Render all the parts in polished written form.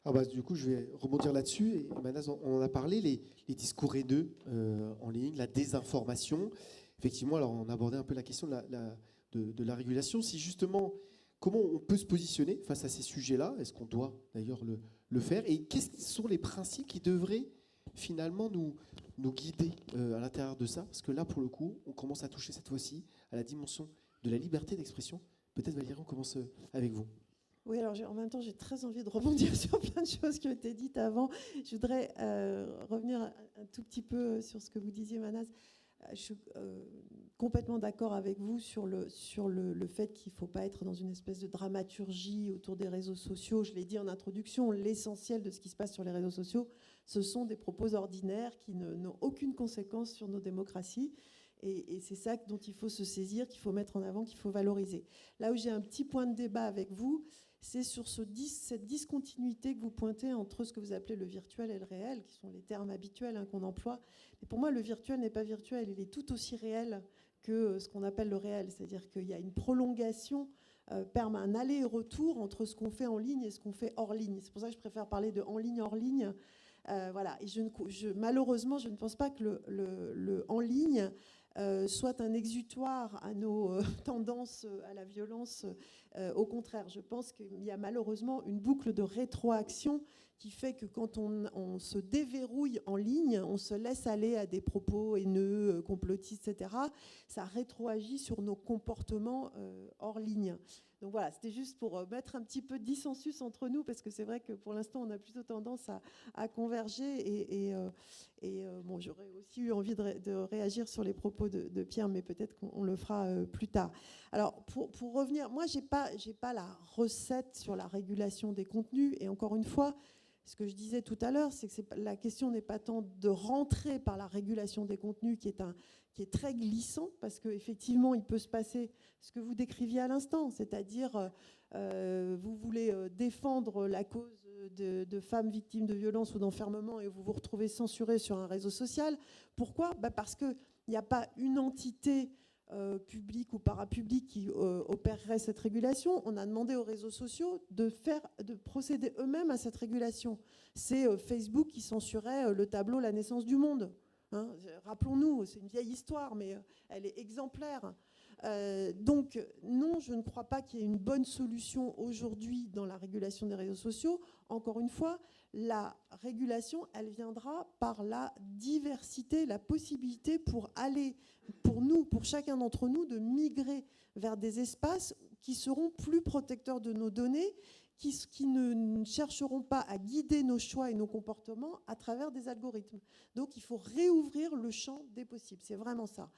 Du coup, je vais rebondir là-dessus. Et Manaz, on en a parlé, les discours haineux en ligne, la désinformation. Effectivement, alors on a abordé un peu la question de la régulation. Si justement, comment on peut se positionner face à ces sujets-là? Est-ce qu'on doit d'ailleurs le faire? Et quels sont les principes qui devraient finalement nous guider à l'intérieur de ça? Parce que là, pour le coup, on commence à toucher cette fois-ci à la dimension de la liberté d'expression. Peut-être, Valérie, on commence avec vous. Oui, alors en même temps, j'ai très envie de rebondir sur plein de choses qui ont été dites avant. Je voudrais revenir un tout petit peu sur ce que vous disiez, Manaz. Je suis complètement d'accord avec vous sur le fait qu'il ne faut pas être dans une espèce de dramaturgie autour des réseaux sociaux. Je l'ai dit en introduction, l'essentiel de ce qui se passe sur les réseaux sociaux, ce sont des propos ordinaires qui n'ont aucune conséquence sur nos démocraties. Et c'est ça dont il faut se saisir, qu'il faut mettre en avant, qu'il faut valoriser. Là où j'ai un petit point de débat avec vous, c'est sur cette discontinuité que vous pointez entre ce que vous appelez le virtuel et le réel, qui sont les termes habituels qu'on emploie. Mais pour moi, le virtuel n'est pas virtuel, il est tout aussi réel que ce qu'on appelle le réel. C'est-à-dire qu'il y a une prolongation, un aller et retour entre ce qu'on fait en ligne et ce qu'on fait hors ligne. C'est pour ça que je préfère parler de en ligne, hors ligne. Voilà. Et malheureusement, je ne pense pas que le en ligne soit un exutoire à nos tendances à la violence. Au contraire, je pense qu'il y a malheureusement une boucle de rétroaction qui fait que quand on se déverrouille en ligne, on se laisse aller à des propos haineux, complotistes, etc. Ça rétroagit sur nos comportements hors ligne. Donc voilà, c'était juste pour mettre un petit peu de dissensus entre nous, parce que c'est vrai que pour l'instant, on a plutôt tendance à converger. Bon, j'aurais aussi eu envie de réagir sur les propos de Pierre, mais peut-être qu'on le fera plus tard. Alors, pour revenir, moi, j'ai pas la recette sur la régulation des contenus. Et encore une fois, ce que je disais tout à l'heure, c'est que la question n'est pas tant de rentrer par la régulation des contenus, qui est très glissant, parce qu'effectivement, il peut se passer ce que vous décriviez à l'instant, c'est-à-dire vous voulez défendre la cause de femmes victimes de violences ou d'enfermement et vous vous retrouvez censuré sur un réseau social. Pourquoi ? Parce qu'il n'y a pas une entité publique ou parapublique qui opérerait cette régulation. On a demandé aux réseaux sociaux de procéder eux-mêmes à cette régulation. C'est Facebook qui censurait le tableau La naissance du monde. Hein, rappelons-nous, c'est une vieille histoire, mais elle est exemplaire. Donc, non, je ne crois pas qu'il y ait une bonne solution aujourd'hui dans la régulation des réseaux sociaux. Encore une fois, la régulation, elle viendra par la diversité, la possibilité pour chacun d'entre nous, de migrer vers des espaces qui seront plus protecteurs de nos données, qui ne chercheront pas à guider nos choix et nos comportements à travers des algorithmes. Donc, il faut réouvrir le champ des possibles. C'est vraiment ça.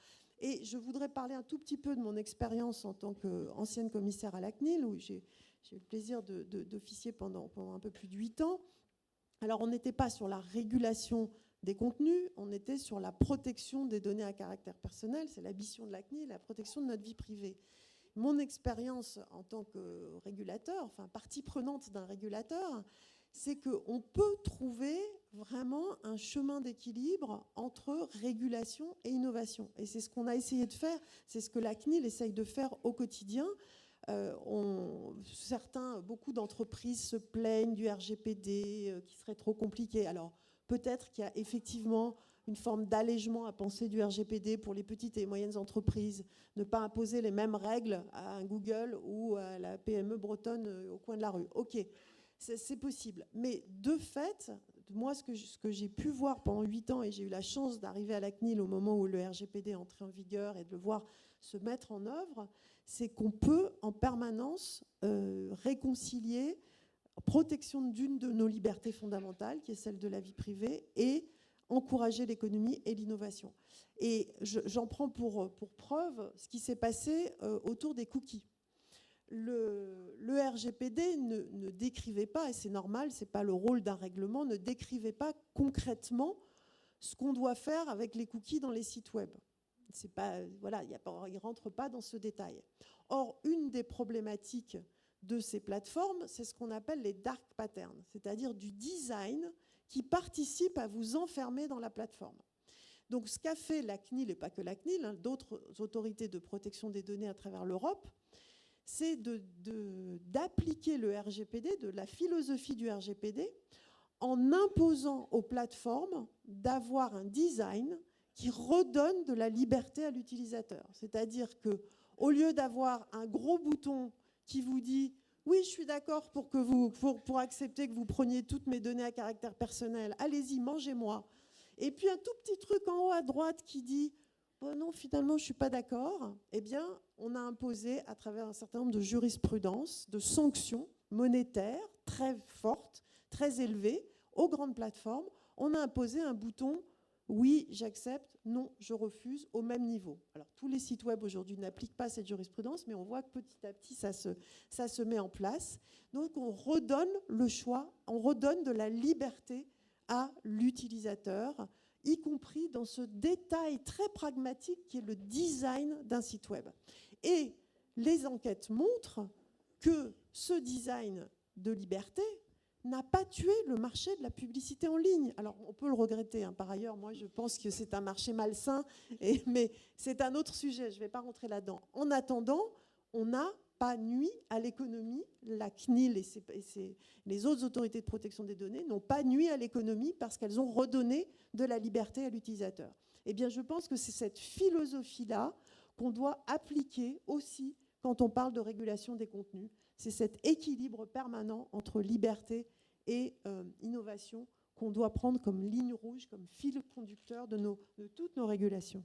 Et je voudrais parler un tout petit peu de mon expérience en tant qu'ancienne commissaire à la CNIL, où j'ai eu le plaisir d'officier pendant un peu plus de 8 ans. Alors, on n'était pas sur la régulation des contenus, on était sur la protection des données à caractère personnel. C'est la mission de la CNIL, la protection de notre vie privée. Mon expérience en tant que régulateur, enfin partie prenante d'un régulateur, c'est qu'on peut trouver vraiment un chemin d'équilibre entre régulation et innovation. Et c'est ce qu'on a essayé de faire, c'est ce que la CNIL essaye de faire au quotidien. Beaucoup d'entreprises se plaignent du RGPD qui serait trop compliqué. Alors peut-être qu'il y a effectivement une forme d'allègement à penser du RGPD pour les petites et moyennes entreprises, ne pas imposer les mêmes règles à un Google ou à la PME bretonne au coin de la rue. Ok, c'est possible. Mais de fait, moi, ce que j'ai pu voir pendant 8 ans, et j'ai eu la chance d'arriver à la CNIL au moment où le RGPD est entré en vigueur et de le voir se mettre en œuvre, c'est qu'on peut en permanence réconcilier protection d'une de nos libertés fondamentales, qui est celle de la vie privée, et encourager l'économie et l'innovation. Et j'en prends pour preuve ce qui s'est passé autour des cookies. Le RGPD ne décrivait pas, et c'est normal, ce n'est pas le rôle d'un règlement, ne décrivait pas concrètement ce qu'on doit faire avec les cookies dans les sites web. C'est pas, voilà, il ne rentre pas dans ce détail. Or, une des problématiques de ces plateformes, c'est ce qu'on appelle les dark patterns, c'est-à-dire du design qui participe à vous enfermer dans la plateforme. Donc, ce qu'a fait la CNIL, et pas que la CNIL, d'autres autorités de protection des données à travers l'Europe, c'est d'appliquer le RGPD, de la philosophie du RGPD, en imposant aux plateformes d'avoir un design qui redonne de la liberté à l'utilisateur. C'est-à-dire qu'au lieu d'avoir un gros bouton qui vous dit « Oui, je suis d'accord pour accepter que vous preniez toutes mes données à caractère personnel, allez-y, mangez-moi ». Et puis un tout petit truc en haut à droite qui dit bon, « Non, finalement, je ne suis pas d'accord », eh bien, on a imposé à travers un certain nombre de jurisprudences, de sanctions monétaires très fortes, très élevées, aux grandes plateformes, on a imposé un bouton « Oui, j'accepte »,« Non, je refuse » au même niveau. Alors, tous les sites web aujourd'hui n'appliquent pas cette jurisprudence, mais on voit que petit à petit, ça se met en place. Donc, on redonne le choix, on redonne de la liberté à l'utilisateur, y compris dans ce détail très pragmatique qui est le design d'un site web. Et les enquêtes montrent que ce design de liberté n'a pas tué le marché de la publicité en ligne. Alors, on peut le regretter. Par ailleurs, moi, je pense que c'est un marché malsain, mais c'est un autre sujet. Je ne vais pas rentrer là-dedans. En attendant, on n'a pas nuit à l'économie. La CNIL et les autres autorités de protection des données n'ont pas nuit à l'économie parce qu'elles ont redonné de la liberté à l'utilisateur. Eh bien, je pense que c'est cette philosophie-là qu'on doit appliquer aussi quand on parle de régulation des contenus. C'est cet équilibre permanent entre liberté et innovation qu'on doit prendre comme ligne rouge, comme fil conducteur de toutes nos régulations.